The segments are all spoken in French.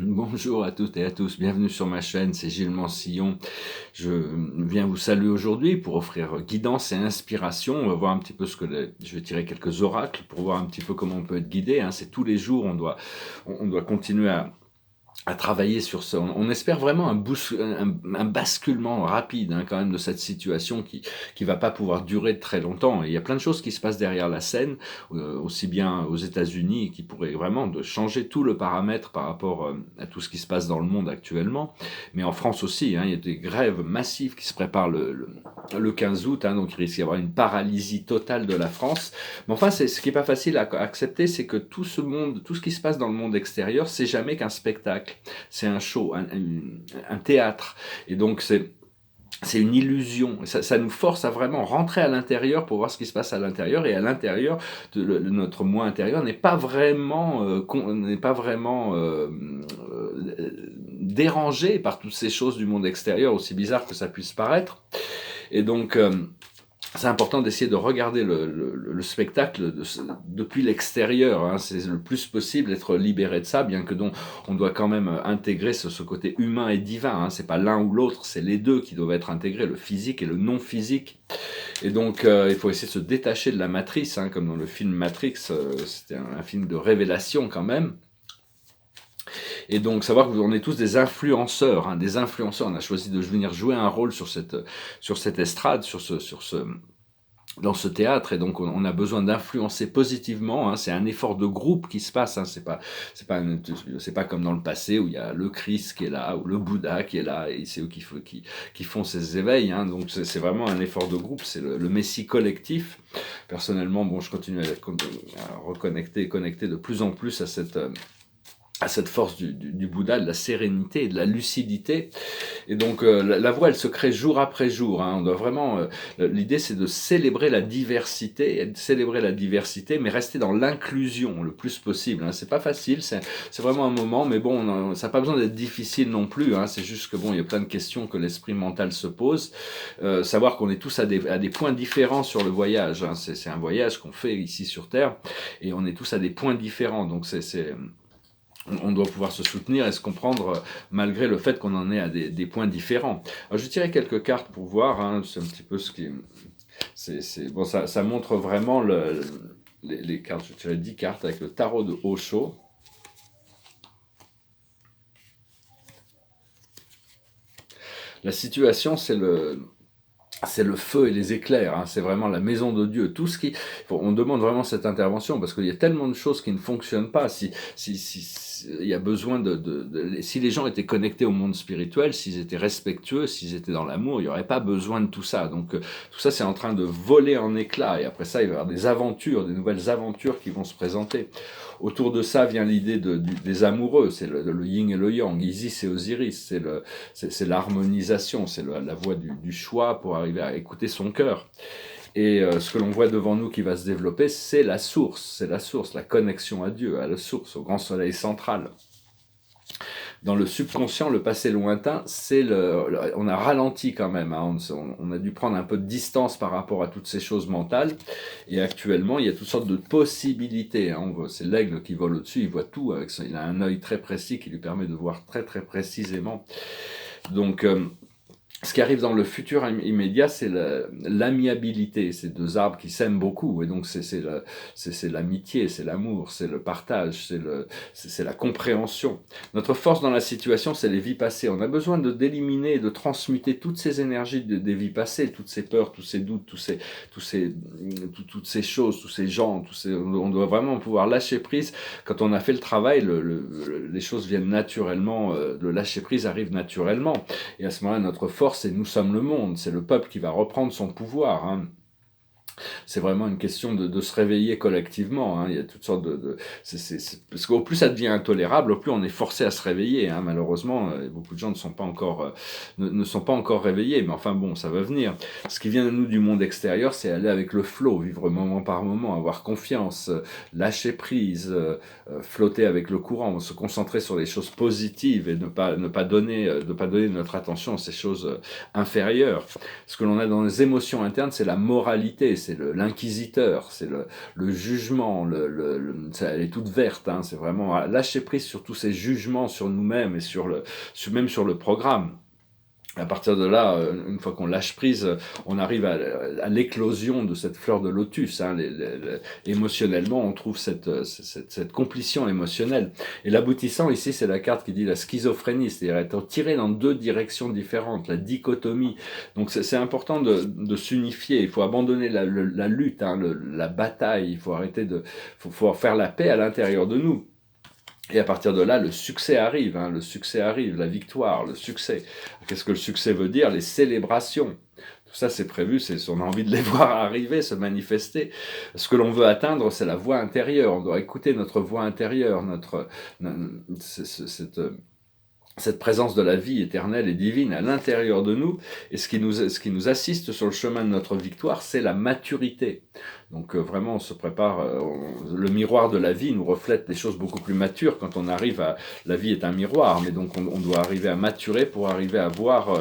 Bonjour à toutes et à tous, bienvenue sur ma chaîne, c'est Gilles Mansillon. Je viens vous saluer aujourd'hui pour offrir guidance et inspiration. On va voir un petit peu je vais tirer quelques oracles pour voir un petit peu comment on peut être guidé, hein. C'est tous les jours, on doit continuer à travailler sur ça. On espère vraiment un basculement rapide, hein, quand même, de cette situation qui va pas pouvoir durer très longtemps. Et il y a plein de choses qui se passent derrière la scène, aussi bien aux États-Unis, qui pourraient vraiment changer tout le paramètre par rapport à tout ce qui se passe dans le monde actuellement. Mais en France aussi, hein, il y a des grèves massives qui se préparent le 15 août, hein, donc il risque d'y avoir une paralysie totale de la France. Mais enfin, ce qui est pas facile à accepter, c'est que tout ce qui se passe dans le monde extérieur, c'est jamais qu'un spectacle. C'est un show, un théâtre. Et donc, c'est une illusion. Ça nous force à vraiment rentrer à l'intérieur pour voir ce qui se passe à l'intérieur. Et à l'intérieur, notre moi intérieur n'est pas vraiment dérangé par toutes ces choses du monde extérieur, aussi bizarre que ça puisse paraître. Et donc, c'est important d'essayer de regarder le spectacle depuis l'extérieur, hein. C'est le plus possible être libéré de ça, bien que on doit quand même intégrer ce côté humain et divin, hein. C'est pas l'un ou l'autre, c'est les deux qui doivent être intégrés, le physique et le non physique. Et donc il faut essayer de se détacher de la matrice, hein, comme dans le film Matrix. C'était un film de révélation quand même. Et donc savoir qu'on est tous des influenceurs, hein, des influenceurs. On a choisi de venir jouer un rôle sur cette estrade, dans ce théâtre, et donc on a besoin d'influencer positivement, hein. C'est un effort de groupe qui se passe, hein. C'est pas comme dans le passé où il y a le Christ qui est là ou le Bouddha qui est là et c'est eux qui font ces éveils, hein. Donc c'est vraiment un effort de groupe, c'est le messie collectif. Personnellement, bon, je continue à connecter de plus en plus à cette force du Bouddha, de la sérénité et de la lucidité. Et donc la voix, elle se crée jour après jour, hein. On doit vraiment. L'idée, c'est de célébrer la diversité, mais rester dans l'inclusion le plus possible, hein. C'est pas facile, c'est vraiment un moment, mais bon, ça n'a pas besoin d'être difficile non plus, hein. C'est juste que bon, il y a plein de questions que l'esprit mental se pose. Savoir qu'on est tous à des points différents sur le voyage, hein. C'est un voyage qu'on fait ici sur Terre, et on est tous à des points différents. Donc on doit pouvoir se soutenir et se comprendre malgré le fait qu'on en est à des points différents. Alors, je tirais quelques cartes pour voir, hein, c'est un petit peu ce qui... bon, ça montre vraiment les cartes. Je tirais 10 cartes avec le tarot de Osho. La situation, c'est le feu et les éclairs, hein. C'est vraiment la maison de Dieu. On demande vraiment cette intervention parce qu'il y a tellement de choses qui ne fonctionnent pas. Si il y a besoin si les gens étaient connectés au monde spirituel, s'ils étaient respectueux, s'ils étaient dans l'amour, il n'y aurait pas besoin de tout ça. Donc tout ça, c'est en train de voler en éclats. Et après ça, il va y avoir des nouvelles aventures qui vont se présenter. Autour de ça vient l'idée des amoureux. C'est le yin et le yang, Isis et Osiris. C'est l'harmonisation, c'est la voie du choix pour arriver à écouter son cœur. Et ce que l'on voit devant nous qui va se développer, c'est la source, la connexion à Dieu, à la source, au grand soleil central. Dans le subconscient, le passé lointain, on a ralenti quand même, hein. On a dû prendre un peu de distance par rapport à toutes ces choses mentales. Et actuellement, il y a toutes sortes de possibilités, hein. C'est l'aigle qui vole au-dessus, il voit tout. Il a un œil très précis qui lui permet de voir très très précisément. Donc, ce qui arrive dans le futur immédiat, c'est l'amiabilité. C'est deux arbres qui s'aiment beaucoup. Et donc, c'est l'amitié, c'est l'amour, c'est le partage, c'est la compréhension. Notre force dans la situation, c'est les vies passées. On a besoin d'éliminer et de transmuter toutes ces énergies des vies passées, toutes ces peurs, tous ces doutes, toutes ces choses, tous ces gens. On doit vraiment pouvoir lâcher prise. Quand on a fait le travail, les choses viennent naturellement. Le lâcher prise arrive naturellement. Et à ce moment-là, notre force, c'est nous sommes le monde, c'est le peuple qui va reprendre son pouvoir, hein. C'est vraiment une question de se réveiller collectivement, hein. Il y a toutes sortes parce qu'au plus ça devient intolérable, au plus on est forcé à se réveiller, hein. Malheureusement, beaucoup de gens ne sont pas encore réveillés, mais enfin bon, ça va venir. Ce qui vient de nous du monde extérieur, c'est aller avec le flow, vivre moment par moment, avoir confiance, lâcher prise, flotter avec le courant, se concentrer sur les choses positives et ne pas donner notre attention à ces choses inférieures. Ce que l'on a dans les émotions internes, c'est la moralité, c'est l'inquisiteur, c'est le jugement, elle est toute verte, hein, c'est vraiment lâcher prise sur tous ces jugements sur nous-mêmes et même sur le programme. À partir de là, une fois qu'on lâche prise, on arrive à l'éclosion de cette fleur de lotus. Hein. Émotionnellement, on trouve cette complétion émotionnelle. Et l'aboutissant, ici, c'est la carte qui dit la schizophrénie, c'est-à-dire être tiré dans deux directions différentes, la dichotomie. Donc c'est important de s'unifier, il faut abandonner la lutte, hein, la bataille, il faut arrêter faut faire la paix à l'intérieur de nous. Et à partir de là, le succès arrive, hein, la victoire, le succès. Qu'est-ce que le succès veut dire? Les célébrations. Tout ça, c'est prévu, on a envie de les voir arriver, se manifester. Ce que l'on veut atteindre, c'est la voix intérieure. On doit écouter notre voix intérieure, cette présence de la vie éternelle et divine à l'intérieur de nous. Et ce qui nous assiste sur le chemin de notre victoire, c'est la maturité. Donc vraiment, on se prépare, le miroir de la vie nous reflète des choses beaucoup plus matures quand on arrive à... La vie est un miroir, mais donc on doit arriver à maturer pour arriver à voir...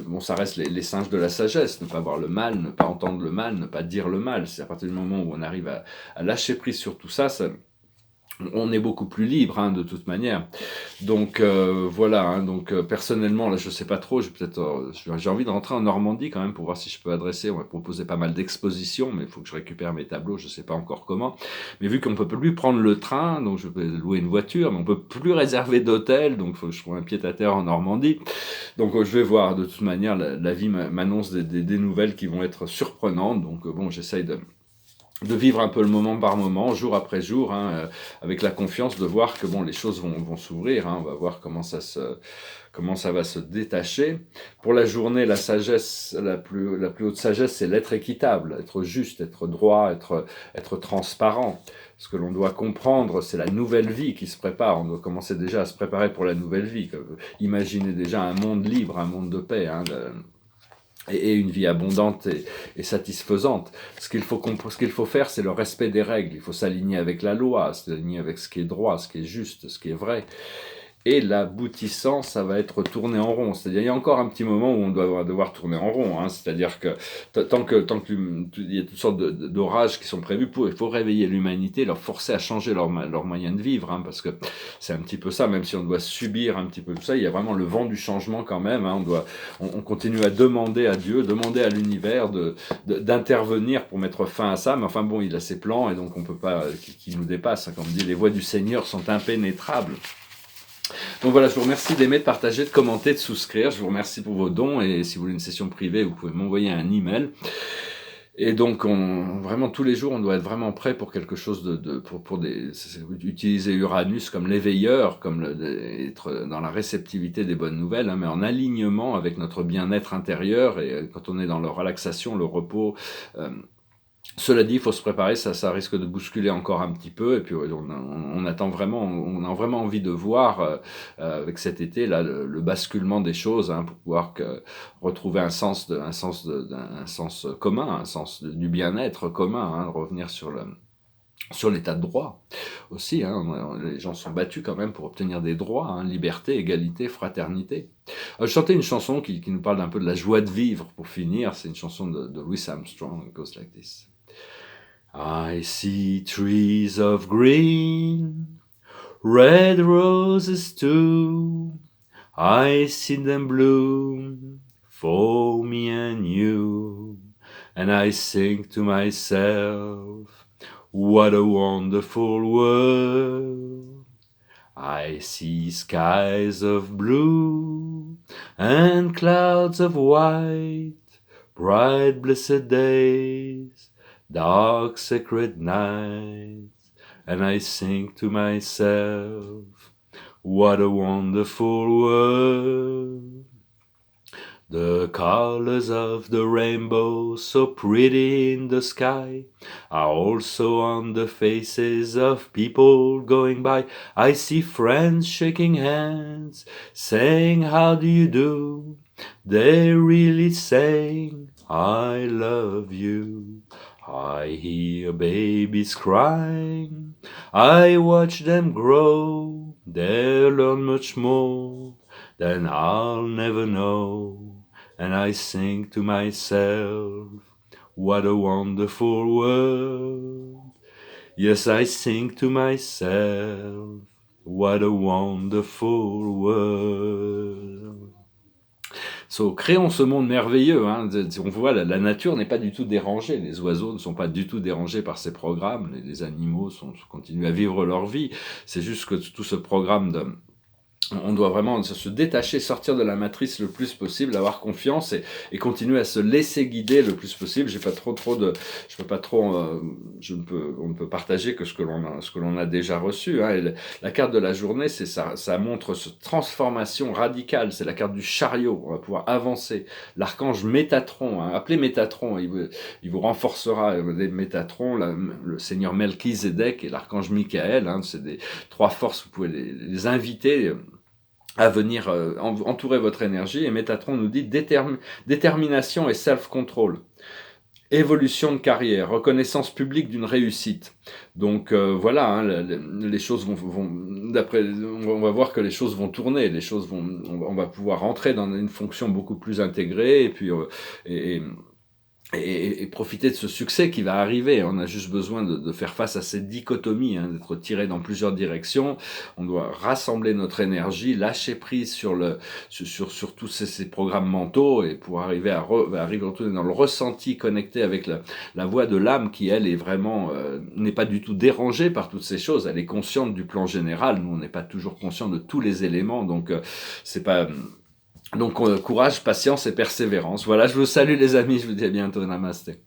bon, ça reste les singes de la sagesse, ne pas voir le mal, ne pas entendre le mal, ne pas dire le mal. C'est à partir du moment où on arrive à lâcher prise sur tout ça, on est beaucoup plus libre, hein, de toute manière. Donc voilà, hein, donc personnellement, là je sais pas trop, j'ai envie de rentrer en Normandie quand même pour voir si je peux adresser, on m'a proposé pas mal d'expositions, mais il faut que je récupère mes tableaux, je sais pas encore comment. Mais vu qu'on peut plus prendre le train, donc je peux louer une voiture, mais on peut plus réserver d'hôtel, donc il faut que je trouve un pied-à-terre en Normandie. Donc je vais voir, de toute manière, la vie m'annonce des nouvelles qui vont être surprenantes, donc bon, j'essaye de vivre un peu le moment par moment, jour après jour, hein, avec la confiance de voir que bon, les choses vont s'ouvrir, hein, on va voir comment ça va se détacher. Pour la journée, la sagesse, la plus haute sagesse, c'est l'être équitable, être juste, être droit, être transparent. Ce que l'on doit comprendre, c'est la nouvelle vie qui se prépare. On doit commencer déjà à se préparer pour la nouvelle vie. Imaginez déjà un monde libre, un monde de paix, hein, et une vie abondante et satisfaisante. Ce qu'il faut faire, c'est le respect des règles. Il faut s'aligner avec la loi, s'aligner avec ce qui est droit, ce qui est juste, ce qui est vrai. Et l'aboutissant, ça va être tourner en rond. C'est-à-dire, il y a encore un petit moment où on doit devoir tourner en rond. Hein. C'est-à-dire que tant que il y a toutes sortes d'orages qui sont prévus, il faut réveiller l'humanité, leur forcer à changer leur moyen de vivre, hein, parce que c'est un petit peu ça. Même si on doit subir un petit peu tout ça, il y a vraiment le vent du changement quand même. Hein. On continue à demander à Dieu, demander à l'univers d'intervenir pour mettre fin à ça. Mais enfin bon, il a ses plans et donc on peut pas qui nous dépassent. Hein. Comme on dit, les voies du Seigneur sont impénétrables. Donc voilà, je vous remercie d'aimer, de partager, de commenter, de souscrire. Je vous remercie pour vos dons et si vous voulez une session privée, vous pouvez m'envoyer un email. Et donc, vraiment tous les jours, on doit être vraiment prêt pour quelque chose utiliser Uranus comme l'éveilleur, comme être dans la réceptivité des bonnes nouvelles, hein, mais en alignement avec notre bien-être intérieur et quand on est dans la relaxation, le repos. Cela dit, il faut se préparer, ça risque de bousculer encore un petit peu, et puis on attend vraiment, on a vraiment envie de voir avec cet été là le basculement des choses, hein, pour pouvoir retrouver un sens commun, un sens du bien-être commun, hein, revenir sur l'état de droit aussi, hein, les gens sont battus quand même pour obtenir des droits, hein, liberté, égalité, fraternité. Je chantais une chanson qui nous parle un peu de la joie de vivre pour finir, c'est une chanson de Louis Armstrong, it goes like this. I see trees of green, red roses too, I see them bloom for me and you, and I think to myself, what a wonderful world. I see skies of blue and clouds of white, bright blessed days, dark sacred nights, and I think to myself, what a wonderful world. The colors of the rainbow, so pretty in the sky, are also on the faces of people going by. I see friends shaking hands, saying, how do you do? They're really saying, I love you. I hear babies crying, I watch them grow, they'll learn much more than I'll never know. And I think to myself, What a wonderful world. Yes, I think to myself, what a wonderful world. So, créons ce monde merveilleux. Hein. On voit, la nature n'est pas du tout dérangée. Les oiseaux ne sont pas du tout dérangés par ces programmes. Les animaux continuent à vivre leur vie. C'est juste que tout ce programme on doit vraiment se détacher, sortir de la matrice le plus possible, avoir confiance et continuer à se laisser guider le plus possible. J'ai pas on ne peut partager que ce que l'on a déjà reçu. Hein. Et la carte de la journée, c'est ça, ça montre cette transformation radicale. C'est la carte du chariot. On va pouvoir avancer. L'archange Métatron, hein, appelé Métatron, il vous renforcera. Métatron, le seigneur Melchizedek et l'archange Michael, hein, c'est des trois forces. Vous pouvez les inviter à venir entourer votre énergie. Et Métatron nous dit détermination et self-control. Évolution de carrière, reconnaissance publique d'une réussite. Donc voilà, hein, les choses on va voir que les choses vont tourner, on va pouvoir entrer dans une fonction beaucoup plus intégrée et puis et profiter de ce succès qui va arriver. On a juste besoin de faire face à cette dichotomie, hein, d'être tiré dans plusieurs directions. On doit rassembler notre énergie, lâcher prise sur tous ces programmes mentaux et pour arriver à retourner dans le ressenti connecté avec la voix de l'âme qui, elle, est vraiment n'est pas du tout dérangée par toutes ces choses. Elle est consciente du plan général. Nous, on n'est pas toujours conscient de tous les éléments, donc c'est pas... Donc, courage, patience et persévérance. Voilà, je vous salue les amis, je vous dis à bientôt, namasté.